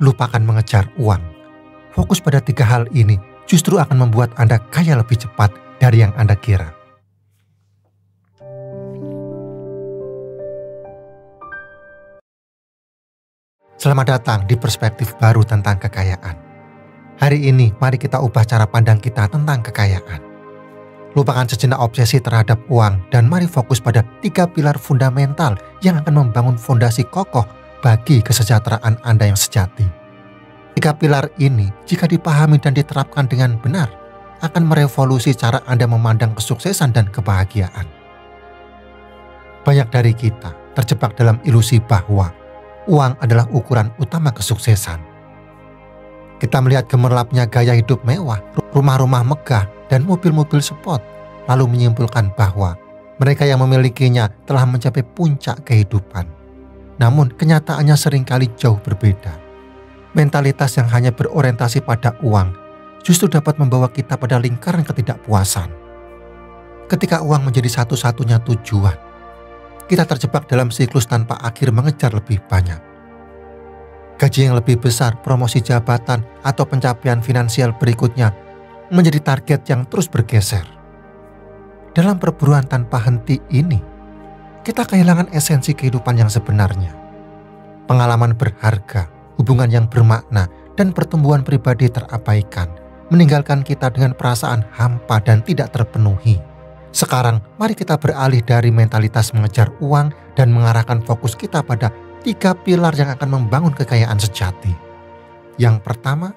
lupakan mengejar uang. Fokus pada 3 hal ini justru akan membuat Anda kaya lebih cepat dari yang Anda kira. Selamat datang di perspektif baru tentang kekayaan. Hari ini, mari kita ubah cara pandang kita tentang kekayaan. Lupakan sejenak obsesi terhadap uang dan mari fokus pada 3 pilar fundamental yang akan membangun fondasi kokoh bagi kesejahteraan Anda yang sejati. 3 pilar ini, jika dipahami dan diterapkan dengan benar, akan merevolusi cara Anda memandang kesuksesan dan kebahagiaan. Banyak dari kita terjebak dalam ilusi bahwa uang adalah ukuran utama kesuksesan. Kita melihat gemerlapnya gaya hidup mewah, rumah-rumah megah, dan mobil-mobil sport, lalu menyimpulkan bahwa mereka yang memilikinya telah mencapai puncak kehidupan. Namun kenyataannya seringkali jauh berbeda. Mentalitas yang hanya berorientasi pada uang justru dapat membawa kita pada lingkaran ketidakpuasan. Ketika uang menjadi satu-satunya tujuan, kita terjebak dalam siklus tanpa akhir mengejar lebih banyak. Gaji yang lebih besar, promosi jabatan, atau pencapaian finansial berikutnya menjadi target yang terus bergeser. Dalam perburuan tanpa henti ini, kita kehilangan esensi kehidupan yang sebenarnya. Pengalaman berharga, hubungan yang bermakna, dan pertumbuhan pribadi terabaikan, meninggalkan kita dengan perasaan hampa dan tidak terpenuhi. Sekarang, mari kita beralih dari mentalitas mengejar uang dan mengarahkan fokus kita pada 3 pilar yang akan membangun kekayaan sejati. Yang pertama,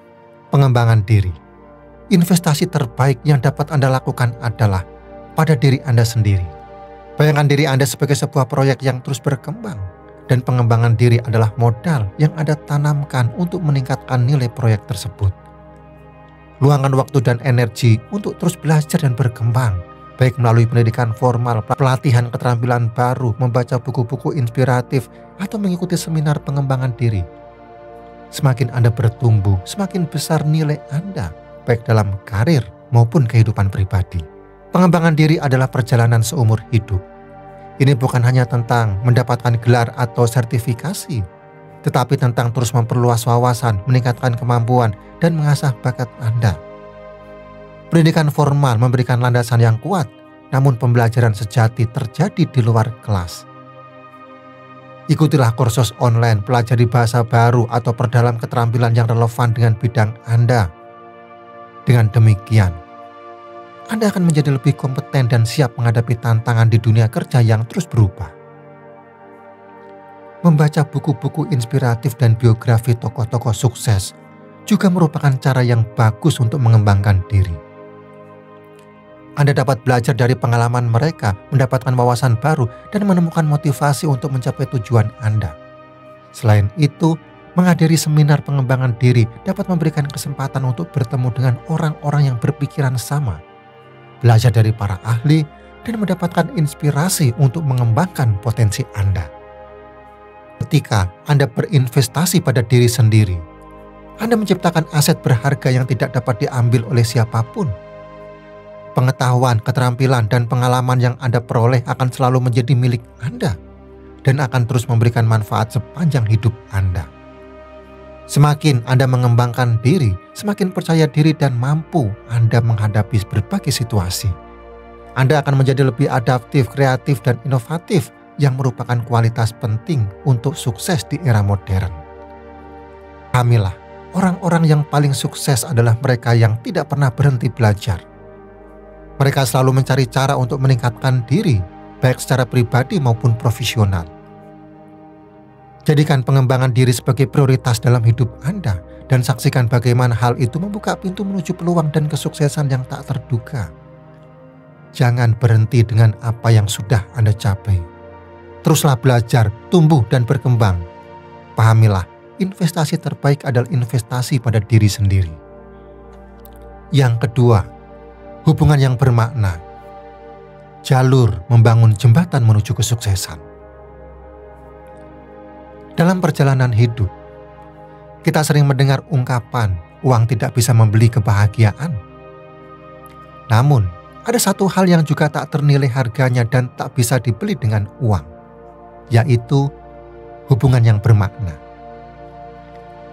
pengembangan diri. Investasi terbaik yang dapat Anda lakukan adalah pada diri Anda sendiri. Bayangkan diri Anda sebagai sebuah proyek yang terus berkembang, dan pengembangan diri adalah modal yang Anda tanamkan untuk meningkatkan nilai proyek tersebut. Luangkan waktu dan energi untuk terus belajar dan berkembang, baik melalui pendidikan formal, pelatihan keterampilan baru, membaca buku-buku inspiratif, atau mengikuti seminar pengembangan diri. Semakin Anda bertumbuh, semakin besar nilai Anda, baik dalam karir maupun kehidupan pribadi. Pengembangan diri adalah perjalanan seumur hidup. Ini bukan hanya tentang mendapatkan gelar atau sertifikasi, tetapi tentang terus memperluas wawasan, meningkatkan kemampuan, dan mengasah bakat Anda. Pendidikan formal memberikan landasan yang kuat, namun pembelajaran sejati terjadi di luar kelas. Ikutilah kursus online, pelajari bahasa baru, atau perdalam keterampilan yang relevan dengan bidang Anda. Dengan demikian, Anda akan menjadi lebih kompeten dan siap menghadapi tantangan di dunia kerja yang terus berubah. Membaca buku-buku inspiratif dan biografi tokoh-tokoh sukses juga merupakan cara yang bagus untuk mengembangkan diri. Anda dapat belajar dari pengalaman mereka, mendapatkan wawasan baru, dan menemukan motivasi untuk mencapai tujuan Anda. Selain itu, menghadiri seminar pengembangan diri dapat memberikan kesempatan untuk bertemu dengan orang-orang yang berpikiran sama, belajar dari para ahli, dan mendapatkan inspirasi untuk mengembangkan potensi Anda. Ketika Anda berinvestasi pada diri sendiri, Anda menciptakan aset berharga yang tidak dapat diambil oleh siapapun. Pengetahuan, keterampilan, dan pengalaman yang Anda peroleh akan selalu menjadi milik Anda dan akan terus memberikan manfaat sepanjang hidup Anda. Semakin Anda mengembangkan diri, semakin percaya diri dan mampu Anda menghadapi berbagai situasi. Anda akan menjadi lebih adaptif, kreatif, dan inovatif yang merupakan kualitas penting untuk sukses di era modern. Pahamilah, orang-orang yang paling sukses adalah mereka yang tidak pernah berhenti belajar. Mereka selalu mencari cara untuk meningkatkan diri, baik secara pribadi maupun profesional. Jadikan pengembangan diri sebagai prioritas dalam hidup Anda dan saksikan bagaimana hal itu membuka pintu menuju peluang dan kesuksesan yang tak terduga. Jangan berhenti dengan apa yang sudah Anda capai. Teruslah belajar, tumbuh, dan berkembang. Pahamilah, investasi terbaik adalah investasi pada diri sendiri. Yang kedua, hubungan yang bermakna. Jalur membangun jembatan menuju kesuksesan. Dalam perjalanan hidup, kita sering mendengar ungkapan, uang tidak bisa membeli kebahagiaan. Namun, ada satu hal yang juga tak ternilai harganya dan tak bisa dibeli dengan uang, yaitu hubungan yang bermakna.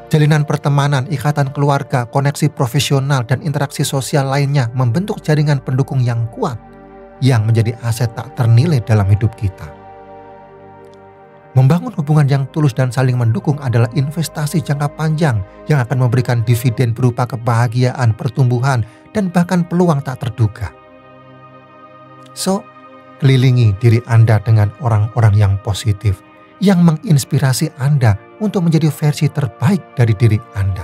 Jalinan pertemanan, ikatan keluarga, koneksi profesional, dan interaksi sosial lainnya membentuk jaringan pendukung yang kuat yang menjadi aset tak ternilai dalam hidup kita. Membangun hubungan yang tulus dan saling mendukung adalah investasi jangka panjang yang akan memberikan dividen berupa kebahagiaan, pertumbuhan, dan bahkan peluang tak terduga. So, kelilingi diri Anda dengan orang-orang yang positif, yang menginspirasi Anda untuk menjadi versi terbaik dari diri Anda.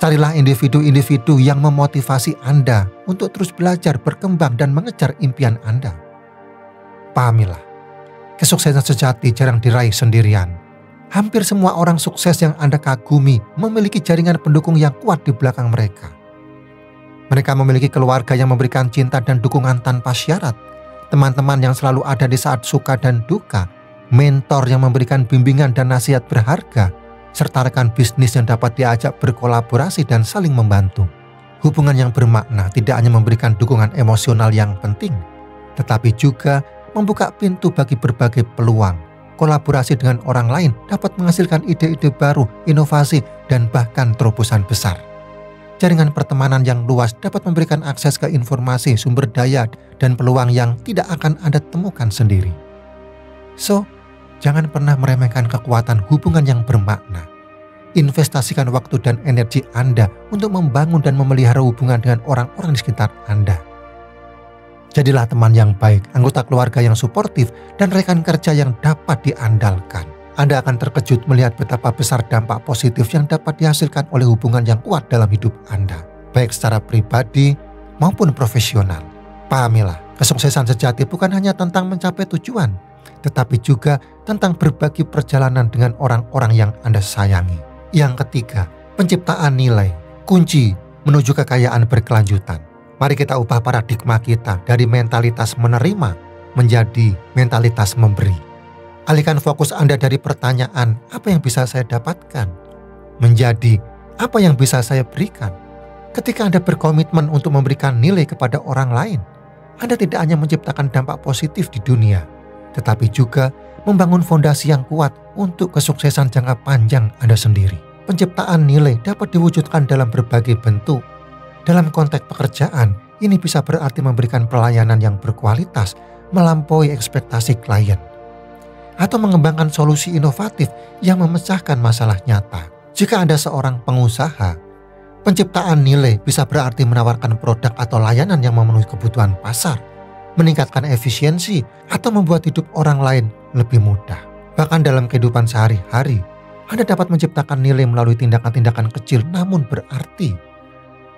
Carilah individu-individu yang memotivasi Anda untuk terus belajar, berkembang, dan mengejar impian Anda. Pahamilah, kesuksesan sejati jarang diraih sendirian. Hampir semua orang sukses yang Anda kagumi memiliki jaringan pendukung yang kuat di belakang mereka. Mereka memiliki keluarga yang memberikan cinta dan dukungan tanpa syarat, teman-teman yang selalu ada di saat suka dan duka, mentor yang memberikan bimbingan dan nasihat berharga, serta rekan bisnis yang dapat diajak berkolaborasi dan saling membantu. Hubungan yang bermakna tidak hanya memberikan dukungan emosional yang penting, tetapi juga membuka pintu bagi berbagai peluang. Kolaborasi dengan orang lain dapat menghasilkan ide-ide baru, inovasi, dan bahkan terobosan besar. Jaringan pertemanan yang luas dapat memberikan akses ke informasi, sumber daya, dan peluang yang tidak akan Anda temukan sendiri. So, jangan pernah meremehkan kekuatan hubungan yang bermakna. Investasikan waktu dan energi Anda untuk membangun dan memelihara hubungan dengan orang-orang di sekitar Anda. Jadilah teman yang baik, anggota keluarga yang suportif, dan rekan kerja yang dapat diandalkan. Anda akan terkejut melihat betapa besar dampak positif yang dapat dihasilkan oleh hubungan yang kuat dalam hidup Anda, baik secara pribadi maupun profesional. Pahamilah, kesuksesan sejati bukan hanya tentang mencapai tujuan, tetapi juga tentang berbagi perjalanan dengan orang-orang yang Anda sayangi. Yang ketiga, penciptaan nilai, kunci menuju kekayaan berkelanjutan. Mari kita ubah paradigma kita dari mentalitas menerima menjadi mentalitas memberi. Alihkan fokus Anda dari pertanyaan, apa yang bisa saya dapatkan? Menjadi, apa yang bisa saya berikan? Ketika Anda berkomitmen untuk memberikan nilai kepada orang lain, Anda tidak hanya menciptakan dampak positif di dunia, tetapi juga membangun fondasi yang kuat untuk kesuksesan jangka panjang Anda sendiri. Penciptaan nilai dapat diwujudkan dalam berbagai bentuk. Dalam konteks pekerjaan, ini bisa berarti memberikan pelayanan yang berkualitas, melampaui ekspektasi klien, atau mengembangkan solusi inovatif yang memecahkan masalah nyata. Jika Anda seorang pengusaha, penciptaan nilai bisa berarti menawarkan produk atau layanan yang memenuhi kebutuhan pasar, meningkatkan efisiensi, atau membuat hidup orang lain lebih mudah. Bahkan dalam kehidupan sehari-hari, Anda dapat menciptakan nilai melalui tindakan-tindakan kecil namun berarti.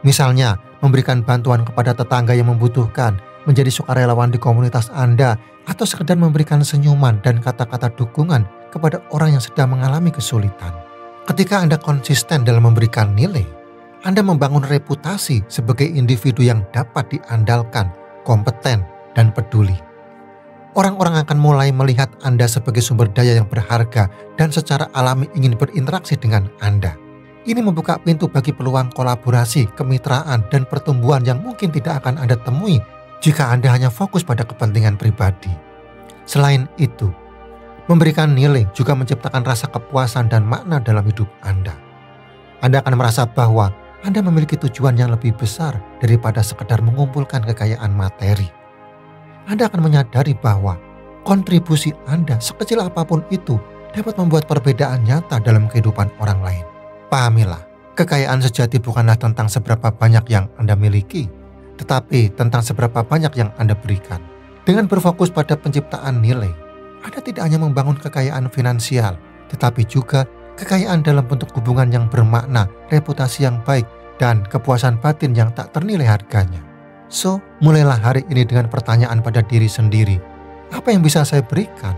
Misalnya, memberikan bantuan kepada tetangga yang membutuhkan, menjadi sukarelawan di komunitas Anda, atau sekedar memberikan senyuman dan kata-kata dukungan kepada orang yang sedang mengalami kesulitan. Ketika Anda konsisten dalam memberikan nilai, Anda membangun reputasi sebagai individu yang dapat diandalkan, kompeten, dan peduli. Orang-orang akan mulai melihat Anda sebagai sumber daya yang berharga dan secara alami ingin berinteraksi dengan Anda. Ini membuka pintu bagi peluang kolaborasi, kemitraan, dan pertumbuhan yang mungkin tidak akan Anda temui jika Anda hanya fokus pada kepentingan pribadi. Selain itu, memberikan nilai juga menciptakan rasa kepuasan dan makna dalam hidup Anda. Anda akan merasa bahwa Anda memiliki tujuan yang lebih besar daripada sekedar mengumpulkan kekayaan materi. Anda akan menyadari bahwa kontribusi Anda sekecil apapun itu dapat membuat perbedaan nyata dalam kehidupan orang lain. Pahamilah, kekayaan sejati bukanlah tentang seberapa banyak yang Anda miliki, tetapi tentang seberapa banyak yang Anda berikan. Dengan berfokus pada penciptaan nilai, Anda tidak hanya membangun kekayaan finansial, tetapi juga kekayaan dalam bentuk hubungan yang bermakna, reputasi yang baik, dan kepuasan batin yang tak ternilai harganya. So, mulailah hari ini dengan pertanyaan pada diri sendiri, apa yang bisa saya berikan?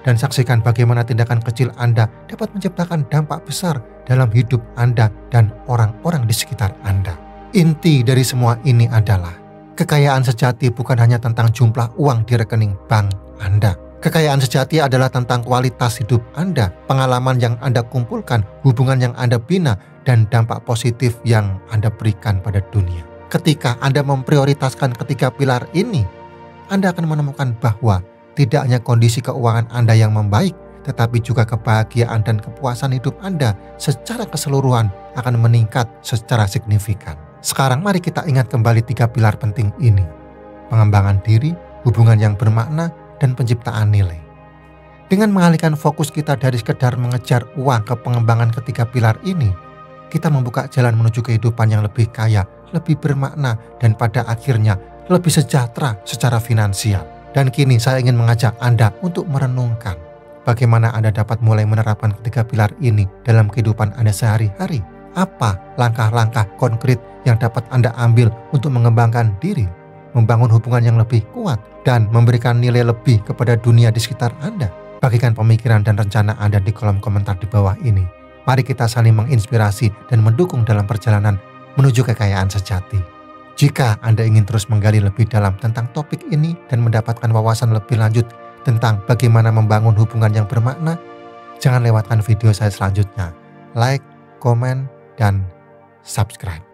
Dan saksikan bagaimana tindakan kecil Anda dapat menciptakan dampak besar dalam hidup Anda dan orang-orang di sekitar Anda. Inti dari semua ini adalah kekayaan sejati bukan hanya tentang jumlah uang di rekening bank Anda. Kekayaan sejati adalah tentang kualitas hidup Anda, pengalaman yang Anda kumpulkan, hubungan yang Anda bina, dan dampak positif yang Anda berikan pada dunia. Ketika Anda memprioritaskan ketiga pilar ini, Anda akan menemukan bahwa tidak hanya kondisi keuangan Anda yang membaik, tetapi juga kebahagiaan dan kepuasan hidup Anda secara keseluruhan akan meningkat secara signifikan. Sekarang mari kita ingat kembali 3 pilar penting ini: pengembangan diri, hubungan yang bermakna, dan penciptaan nilai. Dengan mengalihkan fokus kita dari sekedar mengejar uang ke pengembangan ketiga pilar ini, kita membuka jalan menuju kehidupan yang lebih kaya, lebih bermakna, dan pada akhirnya lebih sejahtera secara finansial. Dan kini saya ingin mengajak Anda untuk merenungkan bagaimana Anda dapat mulai menerapkan ketiga pilar ini dalam kehidupan Anda sehari-hari. Apa langkah-langkah konkret yang dapat Anda ambil untuk mengembangkan diri, membangun hubungan yang lebih kuat, dan memberikan nilai lebih kepada dunia di sekitar Anda? Bagikan pemikiran dan rencana Anda di kolom komentar di bawah ini. Mari kita saling menginspirasi dan mendukung dalam perjalanan menuju kekayaan sejati. Jika Anda ingin terus menggali lebih dalam tentang topik ini dan mendapatkan wawasan lebih lanjut tentang bagaimana membangun hubungan yang bermakna, jangan lewatkan video saya selanjutnya. Like, komen, dan subscribe.